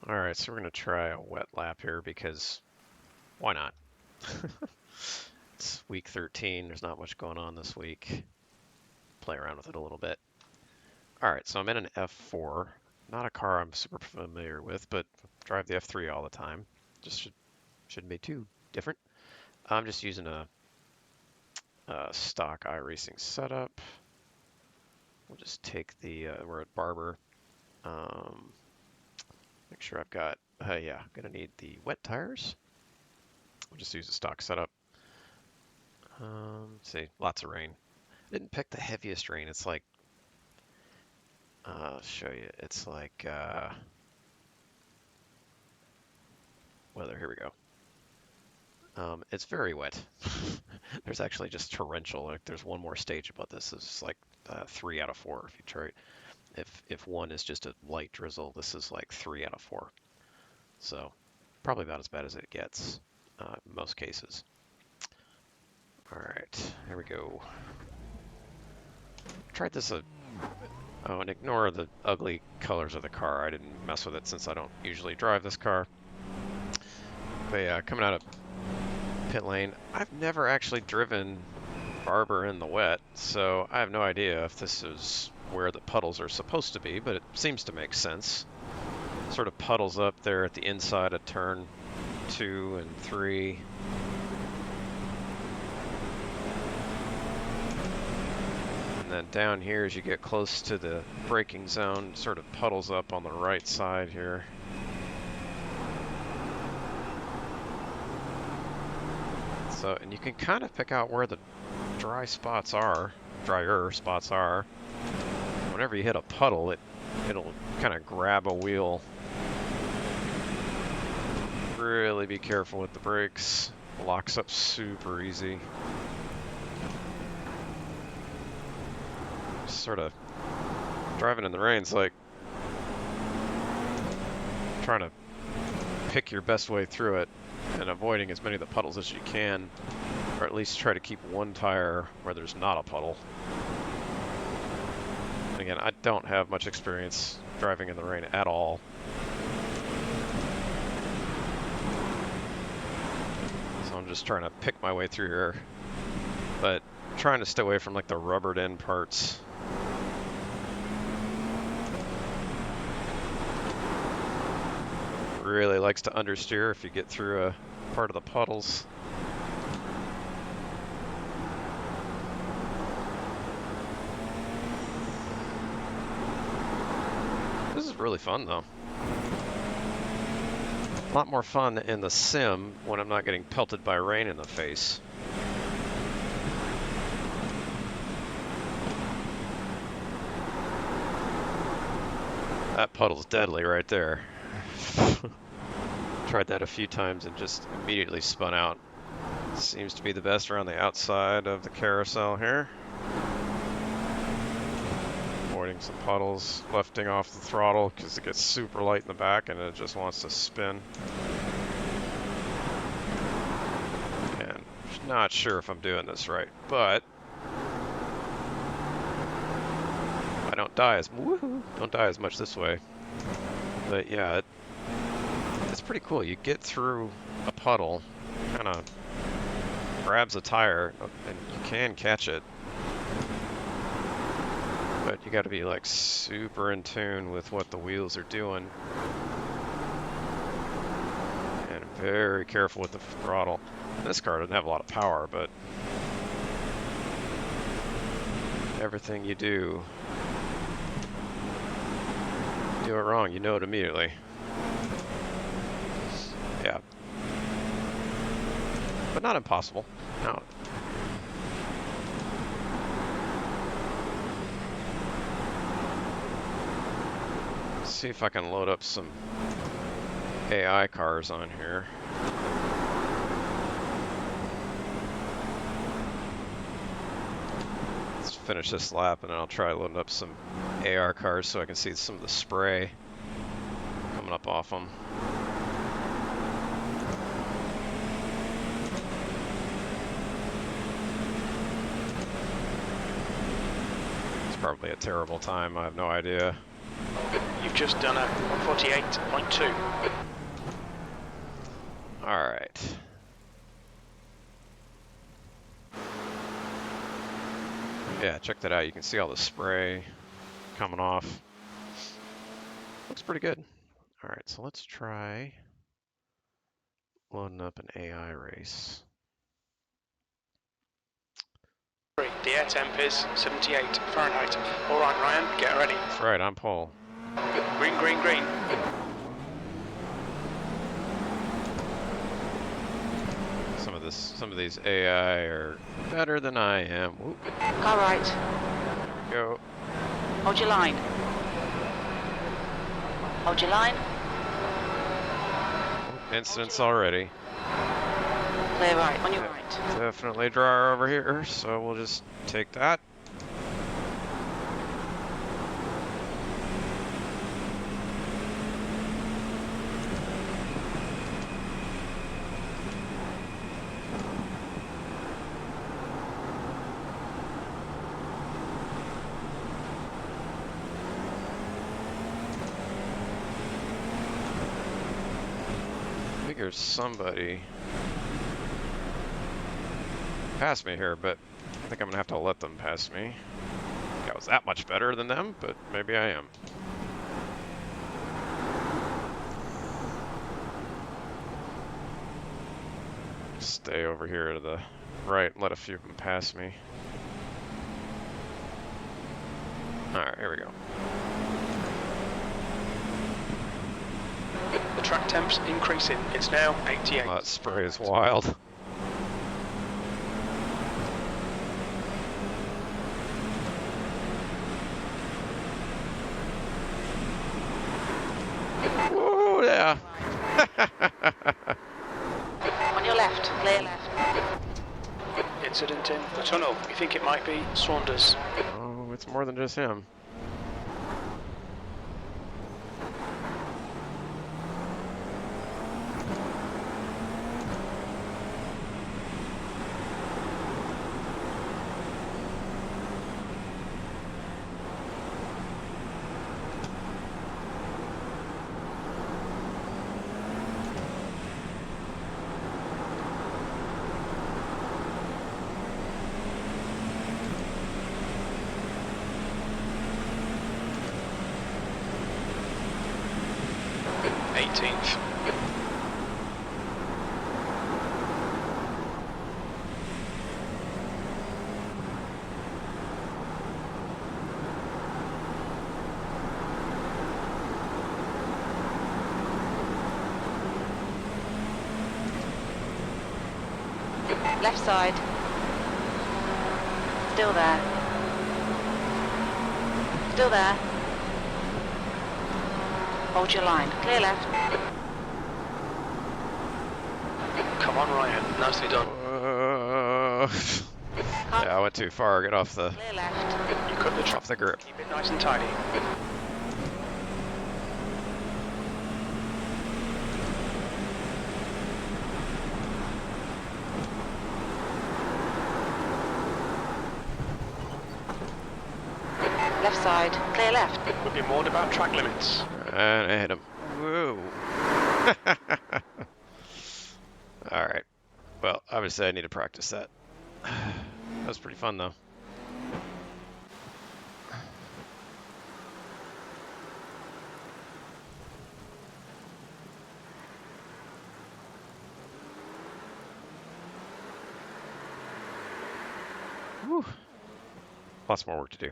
Alright, so we're going to try a wet lap here because why not? It's week 13. There's not much going on this week. Play around with it a little bit. Alright, so I'm in an F4. Not a car I'm super familiar with, but drive the F3 all the time. Just shouldn't be too different. I'm just using a stock iRacing setup. We'll just take the, we're at Barber. Make sure I've got, yeah, gonna need the wet tires. We'll just use a stock setup. Let's see, lots of rain. I didn't pick the heaviest rain. It's like, I'll show you. It's like, weather, here we go. It's very wet. There's actually just torrential. Like there's one more stage above this. It's like 3 out of 4 if you try. If one is just a light drizzle, this is like 3 out of 4. So probably about as bad as it gets in most cases. All right, here we go. Tried this. Oh, and ignore the ugly colors of the car. I didn't mess with it since I don't usually drive this car. But yeah, coming out of pit lane, I've never actually driven Barber in the wet, so I have no idea if this is where the puddles are supposed to be, but it seems to make sense. Sort of puddles up there at the inside of turn 2 and 3. And then down here as you get close to the braking zone, sort of puddles up on the right side here. So, and you can kind of pick out where the drier spots are. Whenever you hit a puddle, it'll kind of grab a wheel. Really be careful with the brakes. Locks up super easy. Sort of driving in the rain's like trying to pick your best way through it and avoiding as many of the puddles as you can, or at least try to keep one tire where there's not a puddle. And again, I don't have much experience driving in the rain at all. So I'm just trying to pick my way through here, but trying to stay away from like the rubbered in parts. Really likes to understeer if you get through a part of the puddles. This is really fun though. A lot more fun in the sim when I'm not getting pelted by rain in the face. That puddle's deadly right there. Tried that a few times and just immediately spun out. Seems to be the best around the outside of the carousel here. Avoiding some puddles, lefting off the throttle because it gets super light in the back and it just wants to spin. And not sure if I'm doing this right, but I don't die as much this way. But yeah, it's pretty cool. You get through a puddle, kind of grabs a tire, and you can catch it. But you got to be like super in tune with what the wheels are doing. And very careful with the throttle. This car doesn't have a lot of power, but everything you do it wrong, you know it immediately. Yeah. But not impossible. No. Let's see if I can load up some AI cars on here. Let's finish this lap and then I'll try loading up some AR cars so I can see some of the spray coming up off them. It's probably a terrible time, I have no idea. But You've just done a 148.2. All right. Yeah, check that out. You can see all the spray coming off. Looks pretty good. All right, so let's try loading up an AI race. The air temp is 78 Fahrenheit. All right, Ryan, get ready. That's right, I'm Paul. Green, green, green. Some of these AI are better than I am. Whoop. Car right. There we go. Hold your line. Hold your line. Incidents already. Clear right, on your right. Definitely drawer over here, so we'll just take that. Figure somebody pass me here, but I think I'm gonna have to let them pass me. I think I was that much better than them, but maybe I am. Stay over here to the right and let a few of them pass me. Alright, here we go. The track temp's increasing. It's now 88. That spray is wild. Whoa, yeah. On your left, clear left. Incident in the tunnel. You think it might be Saunders? Oh, it's more than just him. Left side. Still there. Still there. Hold your line. Clear left. Come on, Ryan. Nicely done. Yeah, I went too far. Get off the Clear left. You cut the track. off the grip. Keep it nice and tidy. Left side. Clear left. We've been warned about track limits. And I hit him. Whoa. Alright. Well, obviously I need to practice that. That was pretty fun though. Whew. Lots more work to do.